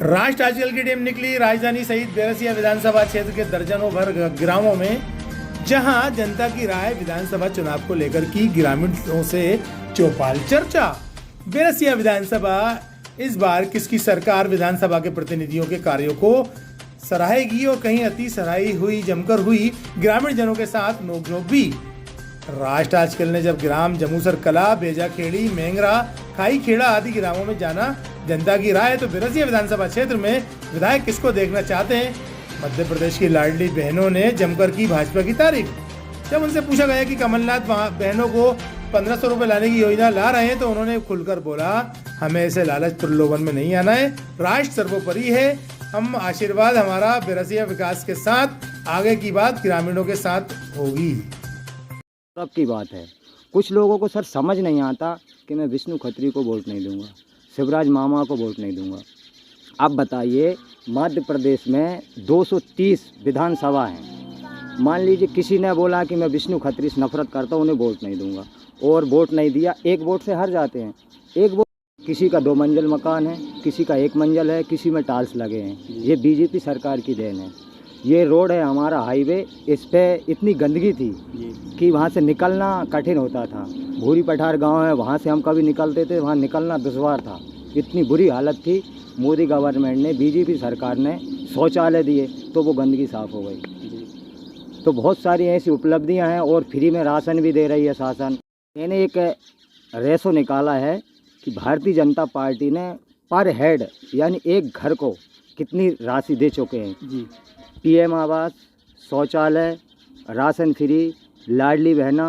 राष्ट्र आजकल की टीम निकली राजधानी सहित बैरसिया विधानसभा क्षेत्र के दर्जनों भर ग्रामों में, जहां जनता की राय विधानसभा चुनाव को लेकर की ग्रामीणों से चौपाल चर्चा। बैरसिया विधानसभा इस बार किसकी सरकार विधानसभा के प्रतिनिधियों के कार्यों को सराहेगी और कहीं अति सराही हुई जमकर हुई ग्रामीण जनों के साथ नोकझोंक भी। राष्ट्र आजकल ने जब ग्राम जमूसर कला, बेजाखेड़ी, मेंगरा, खाई खेड़ा आदि ग्रामों में जाना जनता की राय, तो बैरसिया विधानसभा क्षेत्र में विधायक किसको देखना चाहते हैं। मध्य प्रदेश की लाडली बहनों ने जमकर की भाजपा की तारीफ। जब उनसे पूछा गया कि कमलनाथ बहनों को 1500 रुपए लाने की योजना ला रहे हैं, तो उन्होंने खुलकर बोला, हमें ऐसे लालच प्रलोभन में नहीं आना है, राष्ट्र सर्वोपरि है, हम आशीर्वाद हमारा बैरसिया विकास के साथ, आगे की बात ग्रामीणों के साथ होगी। तब की बात है, कुछ लोगों को सर समझ नहीं आता कि मैं विष्णु खत्री को वोट नहीं दूंगा, शिवराज मामा को वोट नहीं दूंगा। अब बताइए, मध्य प्रदेश में 230 विधानसभा हैं। मान लीजिए किसी ने बोला कि मैं विष्णु खत्री से नफरत करता हूँ, उन्हें वोट नहीं दूंगा, और वोट नहीं दिया, एक वोट से हार जाते हैं। एक वोट, किसी का 2 मंजिल मकान है, किसी का 1 मंजिल है, किसी में टाइल्स लगे हैं। ये बीजेपी सरकार की देन है। ये रोड है हमारा हाईवे, इस पे इतनी गंदगी थी कि वहाँ से निकलना कठिन होता था। भूरी पठार गांव है, वहाँ से हम कभी निकलते थे, वहाँ निकलना दुश्वार था, इतनी बुरी हालत थी। मोदी गवर्नमेंट ने, बीजेपी सरकार ने शौचालय दिए तो वो गंदगी साफ़ हो गई। तो बहुत सारी ऐसी उपलब्धियाँ हैं, और फ्री में राशन भी दे रही है शासन। मैंने एक रेशो निकाला है कि भारतीय जनता पार्टी ने पर हेड यानी एक घर को कितनी राशि दे चुके हैं जी। पीएम आवास, शौचालय, ration free, Ladli Behna,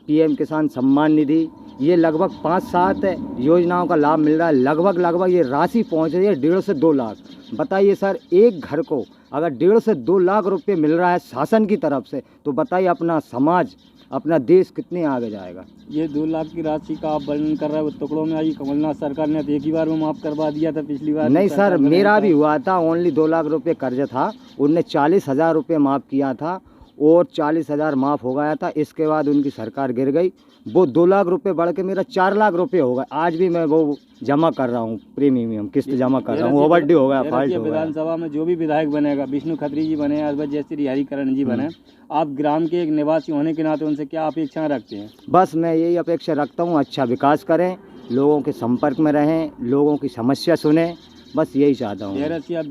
PM किसान सम्मान निधि, ये लगभग 5-7 योजनाओं का लाभ मिल रहा है। लगभग ये राशि पहुंच रही है 1.5 से 2 लाख। बताइए सर, एक घर को अगर 1.5 से 2 लाख रुपए मिल रहा है शासन की तरफ से, तो बताइए अपना समाज, अपना देश कितने आगे जाएगा। ये 2 लाख की राशि का आप वर्णन कर रहे हैं, वो टुकड़ों में आई। कमलनाथ सरकार ने तो एक ही बार में माफ़ करवा दिया था, पिछली बार नहीं सर, मेरा भी हुआ था, ओनली 2 लाख रुपए कर्ज था, उनने 40,000 रुपये माफ़ किया था और 40,000 माफ़ हो गया था। इसके बाद उनकी सरकार गिर गई, वो 2 लाख रुपए बढ़ के मेरा 4 लाख रुपए हो गए। आज भी मैं वो जमा कर रहा हूँ, प्रीमियम किस्त जमा कर रहा हूँ, ओवरड्यू हो गया, फाल्ट हो गया। विधानसभा में जो भी विधायक बनेगा, विष्णु खत्री जी बने, अथवा जयश्री हरिकरण जी बने, आप ग्राम के एक निवासी होने के नाते उनसे क्या अपेक्षाएं रखते हैं? बस मैं यही अपेक्षा रखता हूँ, अच्छा विकास करें, लोगों के संपर्क में रहें, लोगों की समस्या सुने, बस यही चाहता हूँ। बैरसिया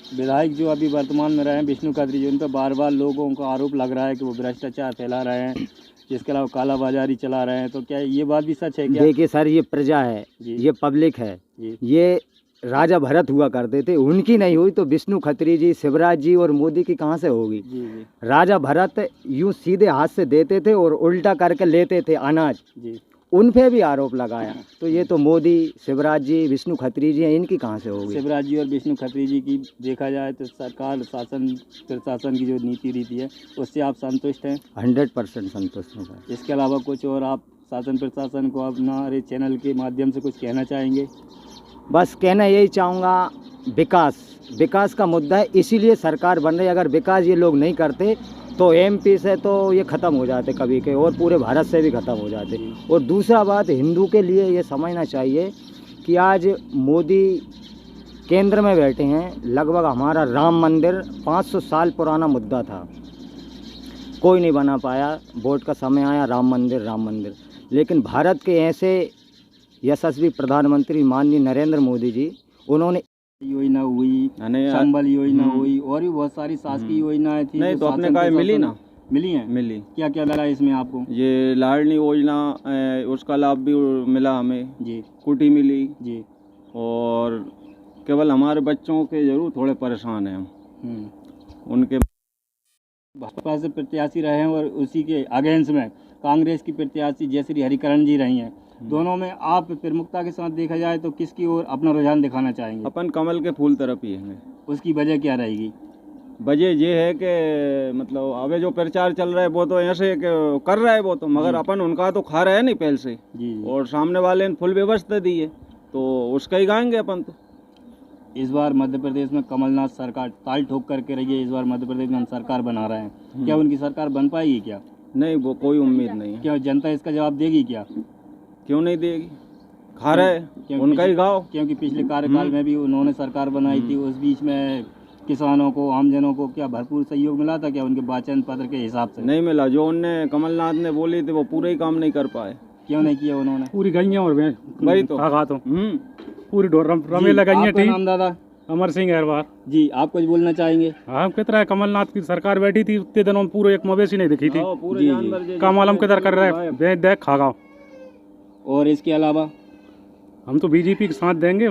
विधायक जो अभी वर्तमान में रहे हैं विष्णु खत्री जी, उन पर बार लोगों का आरोप लग रहा है कि वो भ्रष्टाचार फैला रहे हैं, जिसके अलावा कालाबाजारी चला रहे हैं, तो क्या ये बात भी सच है क्या? देखिए सर, ये प्रजा है, ये पब्लिक है, ये राजा भरत हुआ करते थे, उनकी नहीं हुई तो विष्णु खत्री जी, शिवराज जी और मोदी की कहाँ से होगी। राजा भरत यूँ सीधे हाथ से देते थे और उल्टा करके लेते थे अनाज, उन पे भी आरोप लगाया। तो ये तो मोदी, शिवराज जी, विष्णु खत्री जी हैं, इनकी कहाँ से होगी। शिवराज जी और विष्णु खत्री जी की देखा जाए तो सरकार, शासन, प्रशासन की जो नीति रीति है, उससे आप संतुष्ट हैं? 100% संतुष्ट हैं सर। इसके अलावा कुछ और आप शासन प्रशासन को अपना हमारे चैनल के माध्यम से कुछ कहना चाहेंगे? बस कहना यही चाहूँगा, विकास का मुद्दा है, इसीलिए सरकार बन रही है। अगर विकास ये लोग नहीं करते तो एमपी से तो ये ख़त्म हो जाते कभी के, और पूरे भारत से भी ख़त्म हो जाते। और दूसरा बात, हिंदू के लिए ये समझना चाहिए कि आज मोदी केंद्र में बैठे हैं। लगभग हमारा राम मंदिर 500 साल पुराना मुद्दा था, कोई नहीं बना पाया। वोट का समय आया, राम मंदिर। लेकिन भारत के ऐसे यशस्वी प्रधानमंत्री माननीय नरेंद्र मोदी जी, उन्होंने योजना हुई, संबल योजना हुई, और भी बहुत सारी शासकीय योजनाएं थी। नहीं तो अपने का मिली ना, मिली हैं? मिली। क्या क्या मिला इसमें आपको? ये लाडली योजना, उसका लाभ भी मिला हमें जी, कुटी मिली जी। और केवल हमारे बच्चों के जरूर थोड़े परेशान हैं हम, उनके भाजपा से प्रत्याशी रहे हैं और उसी के अगेंस्ट में कांग्रेस की प्रत्याशी जयश्री हरिकरण जी रही हैं। दोनों में आप प्रमुखता के साथ देखा जाए तो किसकी ओर अपना रुझान दिखाना चाहेंगे? अपन कमल के फूल तरफ ही है। उसकी वजह क्या रहेगी? वजह ये है कि मतलब अबे जो प्रचार चल रहा है वो तो ऐसे कर रहा है वो तो, मगर अपन उनका तो खा रहे हैं नहीं पहले से जी। और सामने वाले ने फुल व्यवस्था दी है तो उसका ही गाएंगे अपन तो। इस बार मध्य प्रदेश में कमलनाथ सरकार ताल ठोक करके रही है, इस बार मध्य प्रदेश में हम सरकार बना रहे हैं, क्या उनकी सरकार बन पाएगी क्या? नहीं, वो कोई उम्मीद नहीं है। क्या जनता इसका जवाब देगी क्या? क्यों नहीं देगी? खा रहे, उनका ही गाँव। क्योंकि पिछले कार्यकाल में भी उन्होंने सरकार बनाई थी, उस बीच में किसानों को, आमजनों को क्या भरपूर सहयोग मिला था क्या उनके वचन पत्र के हिसाब से? नहीं मिला। जो उनने कमलनाथ ने बोली थी वो पूरे ही काम नहीं कर पाए। क्यों नहीं किया उन्होंने? पूरी गईयाँ और भैंस वही तो। तो पूरी रमेला गईयाँ आपका थी। नाम दादा? अमर सिंह अहरवार। जी, आप कुछ बोलना चाहेंगे? हाँ, कितना है, कमलनाथ की सरकार बैठी थी उतने दिनों में पूरे एक मवेशी नहीं दिखी थी। पूरे जानवर जो काम आलम किधर कर रहे हैं, बेच देख खा गाओ। और इसके अलावा हम तो बीजेपी के साथ देंगे।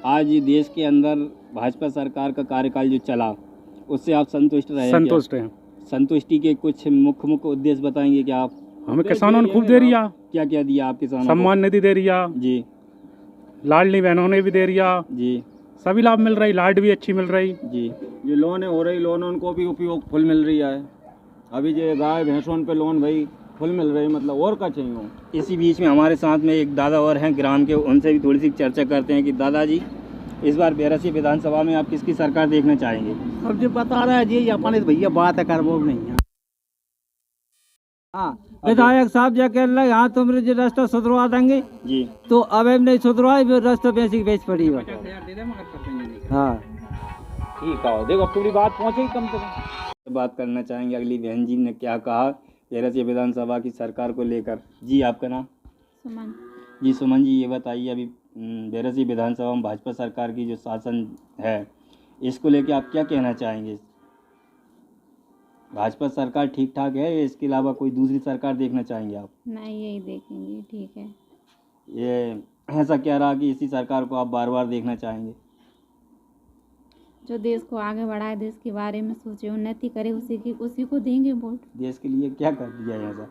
आज देश के अंदर भाजपा सरकार का कार्यकाल जो चला, उससे आप संतुष्ट रहे? संतुष्ट हैं। संतुष्टि के कुछ मुख्य उद्देश्य बताएंगे क्या आप? हमें किसानों ने खूब दे रिया, क्या क्या दिया आप किसानों को? सम्मान निधि दे रिया जी लाडली बहनों ने भी दे रिया, जी सभी लाभ मिल रही, लाड भी अच्छी मिल रही। जी। ये लोन हो रही, लोन उनको भी उपयोग फुल मिल रही है। अभी जो गाय भैंसों पे लोन भाई फुल मिल रही, मतलब और क्या चाहिए हो। इसी बीच में हमारे साथ में एक दादा और हैं ग्राम के, उनसे भी थोड़ी सी चर्चा करते हैं कि दादाजी, इस बार बेरसी विधानसभा में आप किसकी सरकार देखना चाहेंगे? अब जो बता रहा है जी अपने भैया बात है कर वो नहीं है। हाँ, विधायक साहब जो कह रहे यहाँ तुम जो रास्ता सुधरवा देंगे जी, तो अब नहीं सुधरवाए रास्ता बेच पड़ी हुआ। हाँ ठीक है, देखो पूरी बात पहुंचेगी कम से कम। बात करना चाहेंगे अगली बहन जी ने क्या कहा बेरसी विधानसभा की सरकार को लेकर। जी, आपका नाम? सुमन। जी सुमन जी, ये बताइए अभी बेरसी विधानसभा में भाजपा सरकार की जो शासन है, इसको लेके आप क्या कहना चाहेंगे? भाजपा सरकार ठीक ठाक है या इसके अलावा कोई दूसरी सरकार देखना चाहेंगे आप? नहीं, यही देखेंगे, ठीक है। ये ऐसा क्या रहा कि इसी सरकार को आप बार बार देखना चाहेंगे? जो देश को आगे बढ़ाए, देश के बारे में सोचे, उन्नति करे, उसी को देंगे वोट। देश के लिए क्या कर दिया है ऐसा?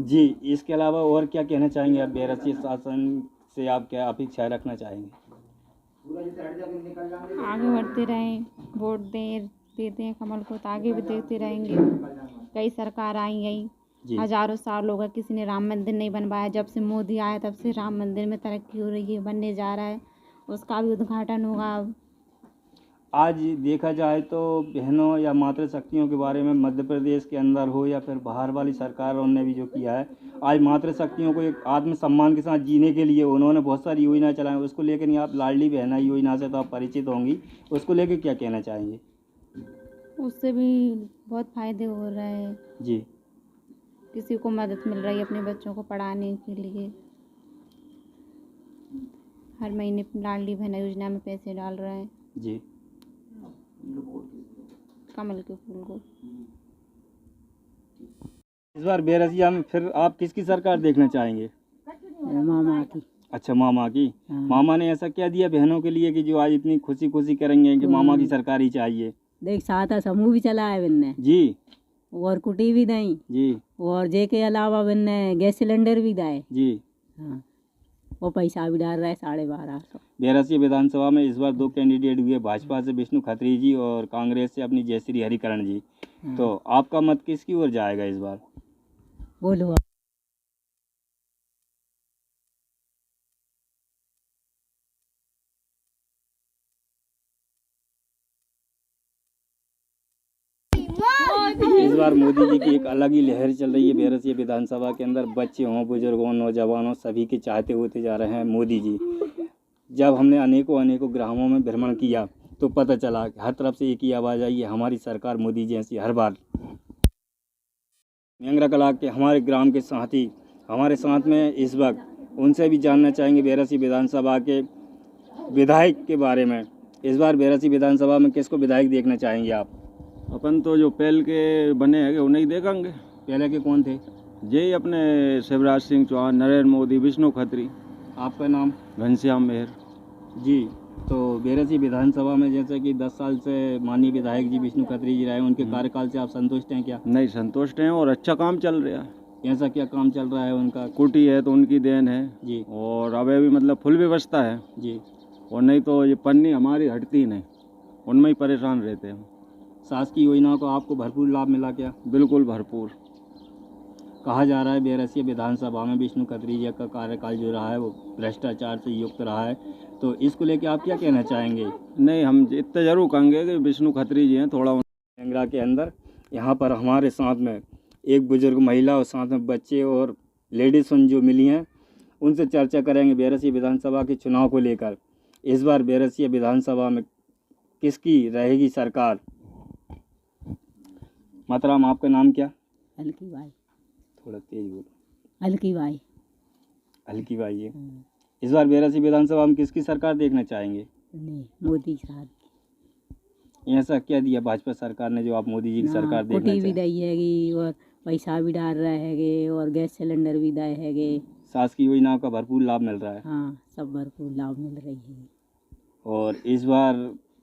जी, इसके अलावा और क्या कहना चाहेंगे आप? बेरसी शासन से आप क्या अपेक्षा रखना चाहेंगे? आगे बढ़ते रहें, वोट देते हैं कमल को तो आगे भी देखते रहेंगे। कई सरकार आई गई, हजारों साल हो गए, किसी ने राम मंदिर नहीं बनवाया। जब से मोदी आया तब से राम मंदिर में तरक्की हो रही है, बनने जा रहा है, उसका भी उद्घाटन होगा अब। आज देखा जाए तो बहनों या मातृशक्तियों के बारे में मध्य प्रदेश के अंदर हो या फिर बाहर वाली सरकारों ने भी जो किया है, आज मातृशक्तियों को एक आत्मसम्मान के साथ जीने के लिए उन्होंने बहुत सारी योजना चलाई। उसको लेकर नहीं, आप लाडली बहना योजना से तो आप परिचित होंगी, उसको लेकर क्या कहना चाहेंगे? उससे भी बहुत फायदे हो रहे हैं जी, किसी को मदद मिल रही है अपने बच्चों को पढ़ाने के लिए। हर महीने लाडली बहना योजना में पैसे डाल रहे हैं जी। कमल के फूल को। इस बार बेरसिया में फिर आप किसकी सरकार देखना चाहेंगे? मामा की। अच्छा, मामा की। मामा ने ऐसा क्या दिया बहनों के लिए कि जो आज इतनी खुशी खुशी करेंगे कि मामा की सरकार ही चाहिए? देख सहायता समूह भी चला है बिन्ने जी और कुटी भी दई जी और जे के अलावा बिन्ने गैस सिलेंडर भी दाए। जी। हाँ, वो पैसा भी डाल रहा है 1250। बेरसिया विधानसभा में इस बार 2 कैंडिडेट हुए, भाजपा से विष्णु खत्री जी और कांग्रेस से अपनी जयश्री हरिकरण जी। तो आपका मत किसकी ओर जाएगा इस बार? बोलो। इस बार मोदी जी की एक अलग ही लहर चल रही है बेरसिया विधानसभा के अंदर। बच्चे हों, बुजुर्गों, नौजवानों, सभी के चाहते होते जा रहे हैं मोदी जी। जब हमने अनेकों ग्रामों में भ्रमण किया तो पता चला कि हर तरफ से एक ही आवाज़ आई है, हमारी सरकार मोदी जी ऐसी हर बार। यांगरा कला के हमारे ग्राम के साथी हमारे साथ में इस वक्त, उनसे भी जानना चाहेंगे बेरसिया विधानसभा के विधायक के बारे में। इस बार बेरसिया विधानसभा में किसको विधायक देखना चाहेंगे आप? अपन तो जो पहल के बने हैं उन्हें ही देखेंगे। पहले के कौन थे? यही अपने शिवराज सिंह चौहान, नरेंद्र मोदी, विष्णु खत्री। आपका नाम? घनश्याम मेहर। जी। तो बेरसिया विधानसभा में जैसे कि 10 साल से माननीय विधायक जी विष्णु खत्री जी रहे, उनके कार्यकाल से आप संतुष्ट हैं क्या? नहीं, संतुष्ट हैं और अच्छा काम चल रहा है। ऐसा क्या काम चल रहा है उनका? कुटी है तो उनकी देन है जी। और अब भी मतलब फुल व्यवस्था है जी। और नहीं तो ये पन्नी हमारी हटती नहीं, उनमें ही परेशान रहते हैं। शासकीय योजनाओं का आपको भरपूर लाभ मिला क्या? बिल्कुल भरपूर। कहा जा रहा है बेरसिया विधानसभा में विष्णु खत्री जी का कार्यकाल जो रहा है वो भ्रष्टाचार से युक्त रहा है, तो इसको लेके आप क्या कहना चाहेंगे? नहीं, हम इतना जरूर कहेंगे कि विष्णु खत्री जी हैं थोड़ा यांगरा के अंदर। यहाँ पर हमारे साथ में एक बुजुर्ग महिला और साथ में बच्चे और लेडीज जो मिली हैं उनसे चर्चा करेंगे बैरसिया विधानसभा के चुनाव को लेकर। इस बार बैरसिया विधानसभा में किसकी रहेगी सरकार? मातराम, आपका नाम क्या? हल्की बाई। थोड़ा तेज बोलो। हल्की बाई। हल्की बाई है। इस बार बैरसिया विधानसभा में किसकी सरकार देखना चाहेंगे? नहीं, मोदी साहब। ऐसा क्या दिया भाजपा सरकार ने जो आप मोदी जी की सरकार देखना कुटी भी चाहेंगे? दी हैगी और पैसा भी डाल रहे हैगे और गैस सिलेंडर भी दे हैगे। शासकीय योजनाओं का भरपूर लाभ मिल रहा है। हाँ, सब भरपूर लाभ मिल रही है। और इस बार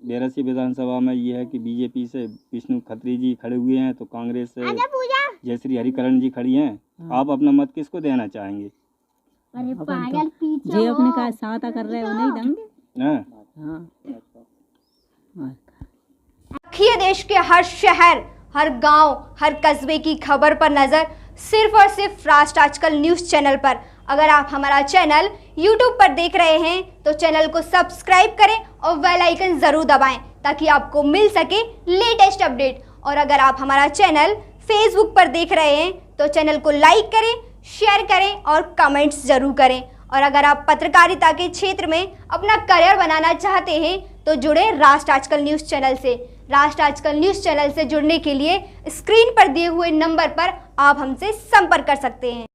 बैरसिया विधानसभा में ये है कि बीजेपी से विष्णु खत्री जी खड़े हुए हैं, तो कांग्रेस से जयश्री हरिकरण जी खड़ी हैं। आप अपना मत किसको देना चाहेंगे? जे अपने का सहायता कर रहे हो नहीं देंगे। हाँ। रखिए देश के हर शहर, हर गांव, हर कस्बे की खबर पर नजर सिर्फ और सिर्फ राष्ट्र आजकल न्यूज़ चैनल पर। अगर आप हमारा चैनल YouTube पर देख रहे हैं तो चैनल को सब्सक्राइब करें और बेल आइकन ज़रूर दबाएं ताकि आपको मिल सके लेटेस्ट अपडेट। और अगर आप हमारा चैनल Facebook पर देख रहे हैं तो चैनल को लाइक करें, शेयर करें और कमेंट्स ज़रूर करें। और अगर आप पत्रकारिता के क्षेत्र में अपना करियर बनाना चाहते हैं तो जुड़े राष्ट्र आजकल न्यूज़ चैनल से। राष्ट्र आजकल न्यूज़ चैनल से जुड़ने के लिए स्क्रीन पर दिए हुए नंबर पर आप हमसे संपर्क कर सकते हैं।